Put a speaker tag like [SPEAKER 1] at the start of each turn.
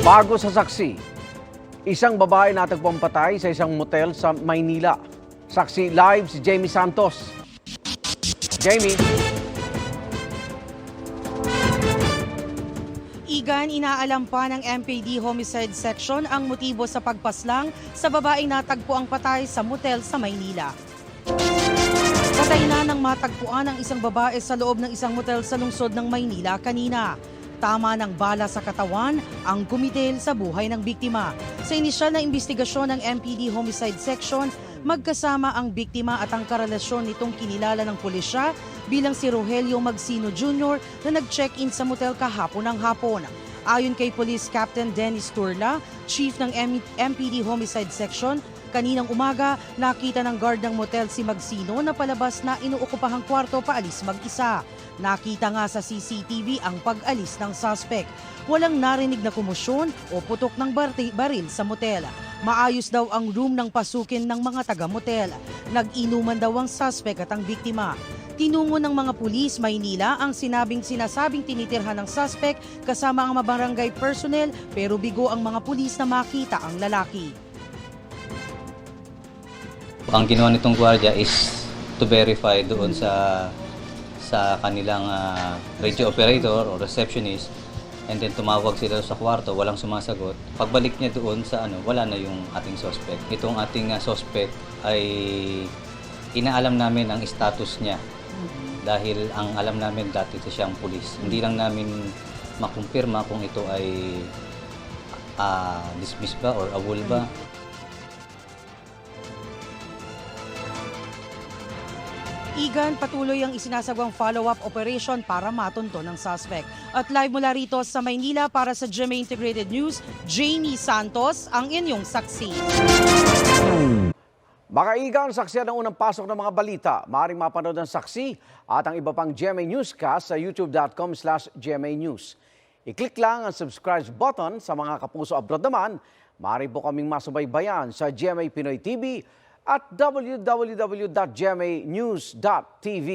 [SPEAKER 1] Bago sa saksi, isang babae natagpuang patay sa isang motel sa Maynila. Saksi live si Jamie Santos. Jamie.
[SPEAKER 2] Igan, inaalam pa ng MPD Homicide Section ang motibo sa pagpaslang sa babaeng natagpuang patay sa motel sa Maynila. Patay na nang matagpuan ang isang babae sa loob ng isang motel sa lungsod ng Maynila kanina. Tama ng bala sa katawan ang gumitil sa buhay ng biktima. Sa inisyal na investigasyon ng MPD Homicide Section, magkasama ang biktima at ang karelasyon nitong kinilala ng pulisya bilang si Rogelio Magsino Jr. na nag-check-in sa motel kahapon ng hapon. Ayon kay Police Captain Dennis Turla, Chief ng MPD Homicide Section, kaninang umaga nakita ng guard ng motel si Magsino na palabas na inuokupahang kwarto paalis mag-isa. Nakita nga sa CCTV ang pag-alis ng suspect. Walang narinig na kumusyon o putok ng baril sa motel. Maayos daw ang room ng pasukin ng mga taga-motel. Nag-inuman daw ang suspect at ang biktima. Tinungo ng mga pulis Maynila ang sinasabing tinitirhan ng suspect kasama ang mga barangay personnel pero bigo ang mga pulis na makita ang lalaki.
[SPEAKER 3] Ang ginawa nitong gwardiya is to verify doon sa kanilang radio operator o receptionist, and then tumawag sila sa kwarto, walang sumasagot. Pagbalik niya doon sa wala na yung ating suspect. Itong ating suspect ay inaalam namin ang status niya dahil ang alam namin dati siyang pulis. Hindi lang namin makumpirma kung ito ay dismiss ba or awol ba.
[SPEAKER 2] Igan, patuloy ang isinasagawang follow-up operation para matunto ng suspect. At live mula rito sa Maynila para sa GMA Integrated News, Jamie Santos, ang inyong saksi.
[SPEAKER 1] Mga Igan, saksiyan ng unang pasok ng mga balita. Maaaring mapanood ang saksi at ang iba pang GMA Newscast sa youtube.com/GMA News. I-click lang ang subscribe button. Sa mga kapuso abroad naman, maaari po kaming masubaybayan sa GMA Pinoy TV at www.gmanews.tv.